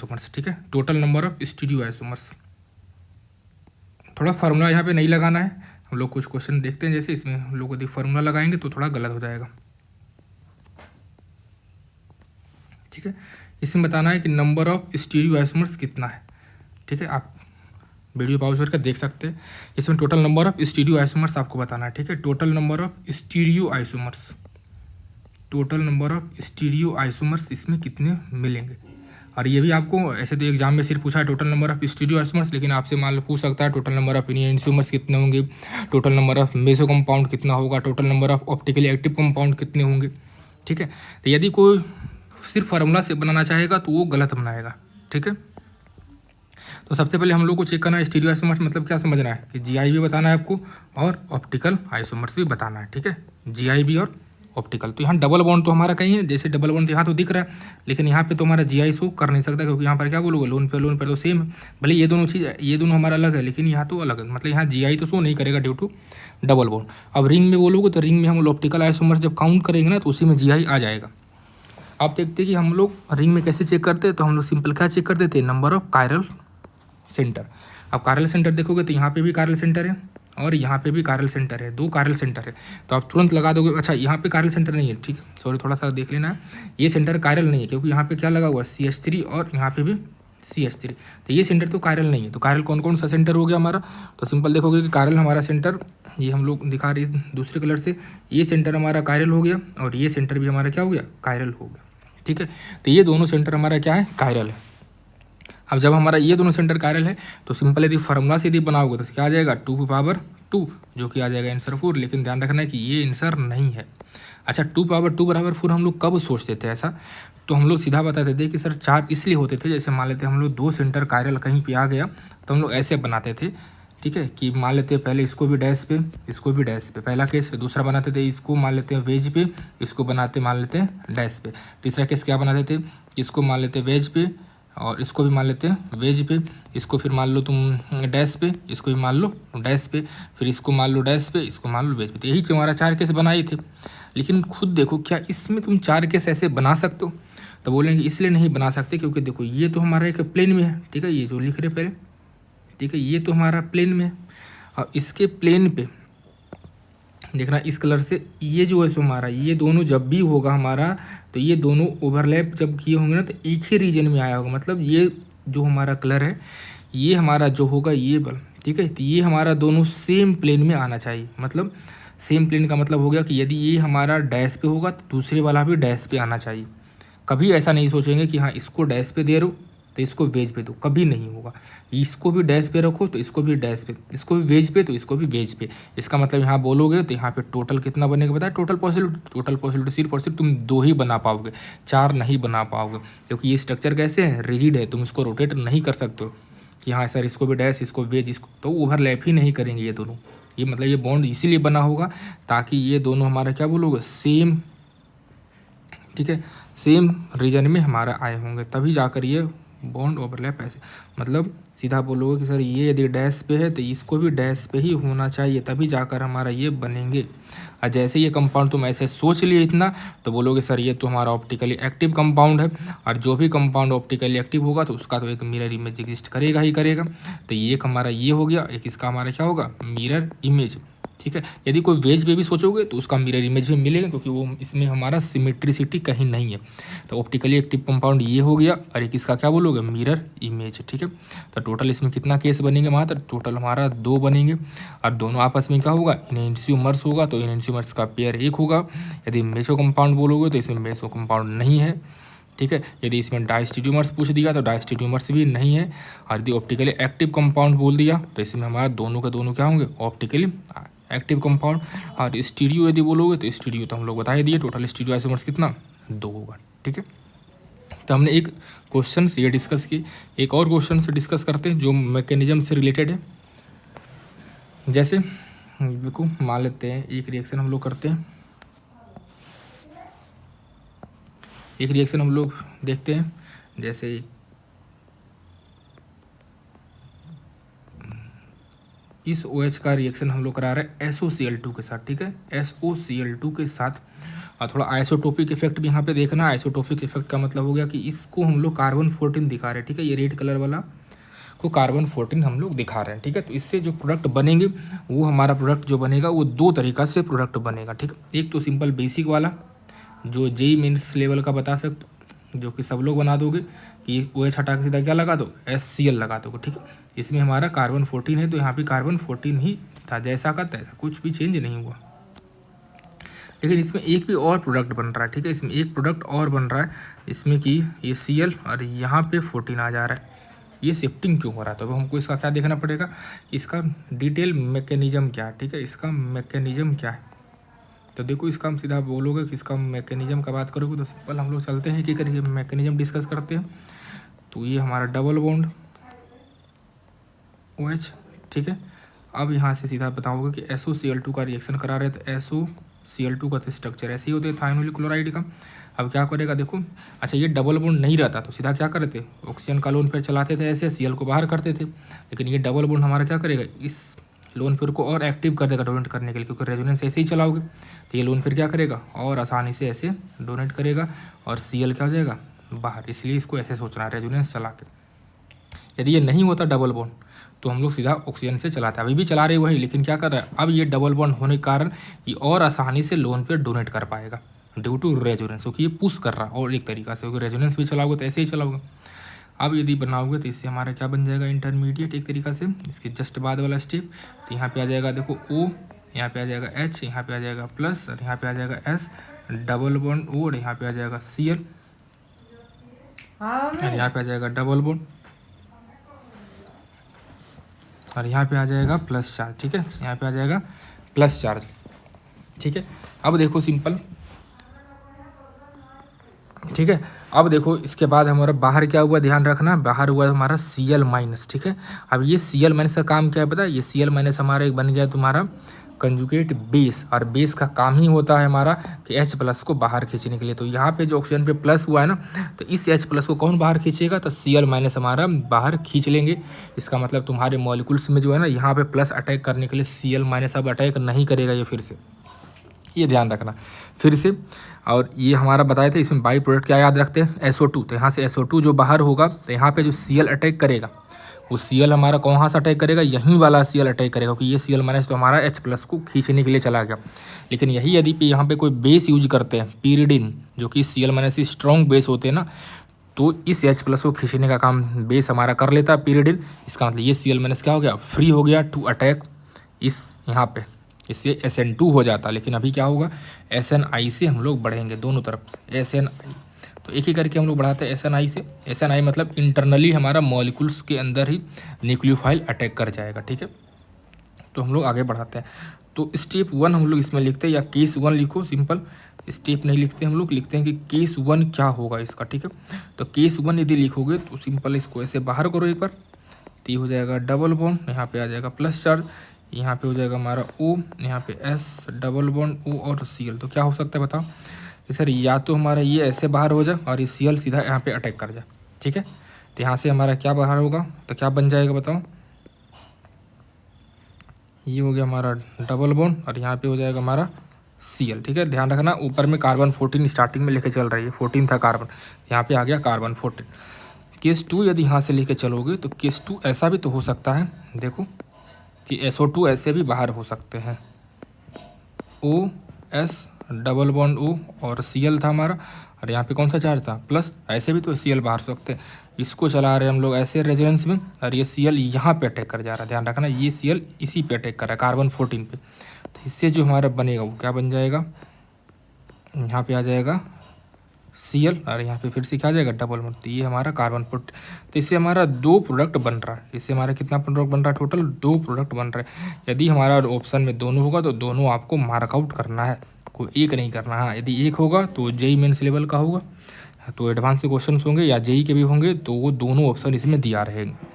Isomers, ठीक है, total number of stereo isomers. थोड़ा फार्मूला यहाँ पे नहीं लगाना है, हम लोग कुछ क्वेश्चन देखते हैं, जैसे इसमें हम लोग यदि फार्मूला लगाएंगे तो थोड़ा गलत हो जाएगा, ठीक है। इसमें बताना है कि नंबर ऑफ स्टीरियो आइसोमर्स कितना है, ठीक है। आप वीडियो पॉज करके देख सकते हैं। इसमें total number of stereo isomers आपको बताना है, ठीक है। Total number of stereo isomers, total number of stereo isomers इसमें कितने मिलेंगे। और ये भी आपको ऐसे तो एग्जाम में सिर्फ पूछा है total number of stereo isomers, लेकिन आपसे मान लो पूछ सकता है टोटल नंबर ऑफ एनिसोमर्स कितने होंगे, total number of meso compound कितना होगा, total number of optically active compound कितने होंगे, ठीक है। तो यदि कोई सिर्फ फार्मूला से बनाना चाहेगा तो वो गलत बनाएगा, ठीक है। तो सबसे पहले हम लोग को चेक करना है स्टीरियो आइसोमर्स मतलब क्या समझना है कि जीआई भी बताना है आपको और ऑप्टिकल आइसोमर्स भी बताना है, ठीक है, जीआई भी और ऑप्टिकल। तो यहाँ डबल बॉन्ड तो हमारा कहीं है, जैसे डबल बॉन्ड यहाँ तो दिख रहा है, लेकिन यहाँ पे तो हमारा जीआई शो कर नहीं सकता, क्योंकि यहाँ पर क्या बोलोगे लोन पे तो सेम है, भले ये दोनों चीज़ ये दोनों हमारा अलग है, लेकिन यहाँ तो अलग है, मतलब यहाँ जीआई तो शो नहीं करेगा ड्यू टू डबल बॉन्ड। अब रिंग में बोलोगे तो रिंग में हम लोग ऑप्टिकल आइसोमर्स जब काउंट करेंगे ना तो उसी में जीआई आ जाएगा। आप देखते हैं कि हम लोग रिंग में कैसे चेक करते हैं, तो हम लोग सिंपल क्या चेक करते थे, नंबर ऑफ कायरल सेंटर। अब कायरल सेंटर देखोगे तो यहाँ पे भी कायरल सेंटर है और यहाँ पे भी कायरल सेंटर है, दो कायरल सेंटर है, तो आप तुरंत लगा दोगे। अच्छा यहाँ पे कायरल सेंटर नहीं है, ठीक है, सॉरी थोड़ा सा देख लेना, ये सेंटर कायरल नहीं है, क्योंकि यहाँ पे क्या लगा हुआ है CH3 और यहाँ पे भी CH3, तो ये सेंटर तो कायरल नहीं है। तो कायरल कौन कौन सा सेंटर हो गया हमारा, तो सिंपल देखोगे कि कायरल हमारा सेंटर, ये हम लोग दिखा रहे हैं दूसरे कलर से, ये सेंटर हमारा कायरल हो गया और ये सेंटर भी हमारा क्या हो गया, कायरल हो गया, ठीक है। तो ये दोनों सेंटर हमारा क्या है, कायरल है। अब जब हमारा ये दोनों सेंटर कायरल है तो सिंपल यदि फार्मूला से यदि बनाओगे तो क्या आ जाएगा 2 जो कि आ जाएगा आंसर 4, लेकिन ध्यान रखना है कि ये आंसर नहीं है। अच्छा 2 बराबर 4 हम लोग कब सोचते थे ऐसा, तो हम लोग सीधा बताते थे कि सर 4 इसलिए होते थे, जैसे मान लेते हम लोग 2 सेंटर कायरल कहीं पे आ गया तो हम लोग ऐसे बनाते थे, ठीक है, कि मान लेते हैं पहले इसको भी डैश पे, इसको भी डैश पे, पहला केस है। दूसरा बनाते थे इसको मान लेते हैं वेज पे, इसको बनाते मान लेते हैं डैश पे। तीसरा केस क्या बनाते थे, इसको मान लेते हैं वेज पे और इसको भी मान लेते हैं वेज पे, इसको फिर मान लो तुम डैश पे, इसको भी मान लो डैश पे, फिर इसको मान लो डैश पे, इसको मान लो वेज पे। तो यही हमारा 4 केस बनाए थे। लेकिन खुद देखो क्या इसमें तुम 4 केस ऐसे बना सकते हो, तो बोलेंगे इसलिए नहीं बना सकते क्योंकि देखो ये तो हमारा एक प्लेन में है, ठीक है, ये जो लिख रहे पहले, ठीक है, ये तो हमारा प्लेन में है और इसके प्लेन पे देखना इस कलर से, ये जो है सो हमारा ये दोनों जब भी होगा हमारा, तो ये दोनों ओवरलैप जब किए होंगे ना तो एक ही रीजन में आया होगा, मतलब ये जो हमारा कलर है ये हमारा जो होगा ये बल, ठीक है, तो ये हमारा दोनों सेम प्लेन में आना चाहिए। मतलब सेम प्लेन का मतलब हो गया कि यदि ये हमारा डैश पे होगा तो दूसरे वाला भी डैश पे आना चाहिए। कभी ऐसा नहीं सोचेंगे कि हाँ इसको डैश पे दे रहा हूँ तो इसको वेज पे दो, कभी नहीं होगा। इसको भी डैश पे रखो तो इसको भी डैश पे, इसको भी वेज पे तो इसको भी वेज पे। इसका मतलब यहाँ बोलोगे तो यहाँ पे टोटल कितना बनेगा बताया, टोटल पॉसिबिलिटी सिर्फ तुम 2 ही बना पाओगे, 4 नहीं बना पाओगे, क्योंकि ये स्ट्रक्चर कैसे है, रिजिड है, तुम इसको रोटेट नहीं कर सकते हो कि हाँ सर इसको भी डैश, इसको वेज, इसको, तो ओवरलैप ही नहीं करेंगे ये दोनों। ये मतलब ये बॉन्ड इसीलिए बना होगा ताकि ये दोनों हमारा क्या बोलोगे सेम, ठीक है, सेम रीजन में हमारा आए होंगे, तभी जाकर ये बॉन्ड ओवरलैप ऐसे, मतलब सीधा बोलोगे कि सर ये यदि डैश पे है तो इसको भी डैश पे ही होना चाहिए, तभी जाकर हमारा ये बनेंगे। और जैसे ये कंपाउंड तुम ऐसे सोच लिए इतना तो बोलोगे सर ये तो हमारा ऑप्टिकली एक्टिव कंपाउंड है, और जो भी कंपाउंड ऑप्टिकली एक्टिव होगा तो उसका तो एक मिरर इमेज एग्जिस्ट करेगा ही करेगा। तो ये एक हमारा ये हो गया, एक इसका हमारा क्या होगा मिरर इमेज, ठीक है। यदि कोई वेज पे भी सोचोगे तो उसका मिरर इमेज भी मिलेगा, क्योंकि वो इसमें हमारा सिमेट्रिसिटी कहीं नहीं है। तो ऑप्टिकली एक्टिव कंपाउंड ये हो गया और एक इसका क्या बोलोगे मिरर इमेज, ठीक है। तो टोटल इसमें कितना केस बनेंगे मात्र, टोटल हमारा 2 बनेंगे, और दोनों आपस में क्या होगा इनएंशियोमर्स होगा, तो इनएंशियोमर्स का पेयर 1 होगा। यदि मेसो कंपाउंड बोलोगे तो इसमें मेसो कंपाउंड नहीं है, ठीक है। यदि इसमें डायस्टेरियोमर्स पूछ दिया तो डायस्टेरियोमर्स भी नहीं है, और यदि ऑप्टिकली एक्टिव कंपाउंड बोल दिया तो इसमें हमारा दोनों के दोनों क्या होंगे ऑप्टिकली एक्टिव कंपाउंड। और स्टीरियो यदि बोलोगे तो स्टीरियो तो हम लोग बता ही दिए, टोटल स्टीरियो आइसोमर्स कितना 2 होगा, ठीक है। तो हमने एक क्वेश्चन से ये डिस्कस की, एक और क्वेश्चन से डिस्कस करते हैं जो मैकेनिज्म से रिलेटेड है। जैसे देखो मान लेते हैं एक रिएक्शन हम लोग करते हैं, एक रिएक्शन हम लोग देखते हैं, जैसे इस OH का रिएक्शन हम लोग करा रहे हैं SOCl2 के साथ, ठीक है, SOCl2 के साथ। और थोड़ा आइसोटोपिक इफेक्ट भी यहाँ पे देखना। आइसोटोपिक इफेक्ट का मतलब हो गया कि इसको हम लोग कार्बन 14 दिखा रहे हैं, ठीक है, ये रेड कलर वाला को कार्बन 14 हम लोग दिखा रहे हैं, ठीक है। तो इससे जो प्रोडक्ट बनेंगे वो हमारा प्रोडक्ट जो बनेगा वो दो तरीका से प्रोडक्ट बनेगा, ठीक है। एक तो सिंपल बेसिक वाला जो जेई मेंस लेवल का बता सकते, जो कि सब लोग बना दोगे कि OH हटा के सीधा क्या लगा दो, HCl लगा दोगे, ठीक है। इसमें हमारा कार्बन 14 है तो यहाँ पे कार्बन 14 ही था, जैसा का तैसा, कुछ भी चेंज नहीं हुआ। लेकिन इसमें एक भी और प्रोडक्ट बन रहा है, ठीक है, इसमें एक प्रोडक्ट और बन रहा है, इसमें कि ये Cl और यहाँ पे 14 आ जा रहा है। ये शिफ्टिंग क्यों हो रहा है? तो अब हमको इसका क्या देखना पड़ेगा, इसका डिटेल मैकेनिज्म क्या है, ठीक है, इसका मैकेनिज्म क्या है। तो देखो इसका हम सीधा बोलोगे कि इसका मैकेनिज्म का बात करोगे तो सिंपल हम लोग चलते हैं कि करिए मैकेनिज्म डिस्कस करते हैं। तो ये हमारा डबल बॉन्ड OH, ठीक है। अब यहाँ से सीधा बताओगे कि SOCl2 का रिएक्शन करा रहे थे, SOCl2 का तो स्ट्रक्चर ऐसे ही होते हैं थायोनिल क्लोराइड का। अब क्या करेगा देखो, अच्छा ये डबल बॉन्ड नहीं रहता तो सीधा क्या करते, ऑक्सीजन का लोन पेयर चलाते थे ऐसे, Cl को बाहर करते थे। लेकिन ये डबल बॉन्ड हमारा क्या करेगा, इस लोन पेयर को और एक्टिव कर देगा डोनेट करने के लिए, क्योंकि रेजोनेंस ऐसे ही चलाओगे तो ये लोन पेयर क्या करेगा और आसानी से ऐसे डोनेट करेगा और Cl क्या हो जाएगा बाहर। इसलिए इसको ऐसे सोचना है रेजोनेंस चला के। यदि ये नहीं होता डबल बॉन्ड तो हम लोग सीधा ऑक्सीजन से चलाते हैं, अभी भी चला रहे वही, लेकिन क्या कर रहा है अब ये डबल बॉन्ड होने के कारण ये और आसानी से लोन पेयर डोनेट कर पाएगा ड्यू टू रेजोनेंस, क्योंकि ये पुश कर रहा है और एक तरीका से, क्योंकि रेजोनेंस भी चलाओगे तो ऐसे ही चलाओगे। अब यदि बनाओगे तो इससे हमारा क्या बन जाएगा, इंटरमीडिएट एक तरीका से, इसके जस्ट बाद वाला स्टेप। तो यहाँ पे आ जाएगा देखो O, यहाँ पे आ जाएगा H, यहाँ पे आ जाएगा प्लस और यहाँ पे आ जाएगा S, डबल बॉन्ड O और यहाँ पे आ जाएगा Cl और यहाँ पे आ जाएगा डबल बॉन्ड और यहाँ पे आ जाएगा प्लस चार्ज, ठीक है, यहाँ पे आ जाएगा प्लस चार्ज, ठीक है। अब देखो सिंपल, ठीक है। अब देखो इसके बाद हमारा बाहर क्या हुआ, ध्यान रखना, बाहर हुआ हमारा Cl-, ठीक है। अब ये Cl- का काम क्या है पता है, ये Cl- हमारा एक बन गया तुम्हारा कंजुगेट बेस, और बेस का काम ही होता है हमारा कि H+ को बाहर खींचने के लिए। तो यहाँ पे जो ऑक्सीजन पे प्लस हुआ है ना, तो इस H+ को कौन बाहर खींचेगा, तो Cl- हमारा बाहर खींच लेंगे। इसका मतलब तुम्हारे मॉलिक्यूल्स में जो है ना, यहाँ पे प्लस अटैक करने के लिए Cl- अब अटैक नहीं करेगा ये फिर से, ये ध्यान रखना फिर से। और ये हमारा बताया था इसमें बाई प्रोडक्ट क्या याद रखते हैं, SO2। तो यहाँ से SO2 जो बाहर होगा तो यहाँ पे जो Cl अटैक करेगा वो Cl हमारा कहाँ से अटैक करेगा, यहीं वाला Cl अटैक करेगा, क्योंकि ये Cl- तो हमारा H+ को खींचने के लिए चला गया। लेकिन यही यदि यहाँ पे कोई बेस यूज करते हैं pyridine, जो कि Cl- से स्ट्रॉन्ग बेस होते हैं ना, तो इस H+ को खींचने का काम बेस हमारा कर लेता है pyridine। इसका मतलब ये Cl- क्या हो गया, फ्री हो गया टू अटैक इस यहाँ पे, इससे SN2 हो जाता। लेकिन अभी क्या होगा, SNI से हम लोग बढ़ेंगे दोनों तरफ से, SNI। तो एक ही करके हम लोग बढ़ाते हैं SNI से। SNI मतलब इंटरनली हमारा मॉलिक्यूल्स के अंदर ही न्यूक्लियोफाइल अटैक कर जाएगा, ठीक है। तो हम लोग आगे बढ़ाते हैं। तो स्टेप 1 हम लोग इसमें लिखते हैं, या केस 1 लिखो, सिंपल स्टेप नहीं लिखते हम लोग, लिखते हैं कि केस 1 क्या होगा इसका, ठीक है। तो केस 1 यदि लिखोगे तो सिंपल इसको ऐसे बाहर करो एक बार, तो ये हो जाएगा डबल बॉन्ड, यहाँ पे आ जाएगा प्लस चार्ज, यहाँ पे हो जाएगा हमारा O, यहाँ पे S, डबल बॉन्ड O और Cl। तो क्या हो सकता है बताओ कि सर या तो हमारा ये ऐसे बाहर हो जाए और ये Cl सीधा यहाँ पे अटैक कर जाए, ठीक है। तो यहाँ से हमारा क्या बाहर होगा, तो क्या बन जाएगा बताओ, ये हो गया हमारा डबल बॉन्ड और यहाँ पे हो जाएगा हमारा Cl, ठीक है। ध्यान रखना ऊपर में कार्बन 14 स्टार्टिंग में लेके चल रही है, 14 था कार्बन, यहाँ पे आ गया कार्बन 14। केस 2 यदि यहाँ से लेके चलोगे तो केस 2 ऐसा भी तो हो सकता है, देखो कि SO2 ऐसे भी बाहर हो सकते हैं, OS, डबल बॉन्ड O और Cl था हमारा, और यहाँ पे कौन सा चार्ज था, प्लस, ऐसे भी तो Cl बाहर हो सकते हैं। इसको चला रहे हैं हम लोग ऐसे रेजोनेंस में, और ये Cl यहाँ पे अटैक कर जा रहा है, ध्यान रखना ये Cl इसी पे अटैक कर रहा है कार्बन 14 पे। तो इससे जो हमारा बनेगा वो क्या बन जाएगा, यहाँ पे आ जाएगा Cl और यहाँ पे फिर से क्या आ जाएगा डबल बॉन्ड, तो ये हमारा कार्बन 14। तो इससे हमारा 2 प्रोडक्ट बन रहा है, इससे हमारा कितना प्रोडक्ट बन रहा है, टोटल 2 प्रोडक्ट बन रहा है। यदि हमारा ऑप्शन में दोनों होगा तो दोनों आपको मार्कआउट करना है, कोई एक नहीं करना। हाँ यदि एक होगा तो जेई मेंस लेवल का होगा, तो एडवांस के क्वेश्चन होंगे या जेई के भी होंगे, तो वो दोनों ऑप्शन इसमें दिया रहेंगे।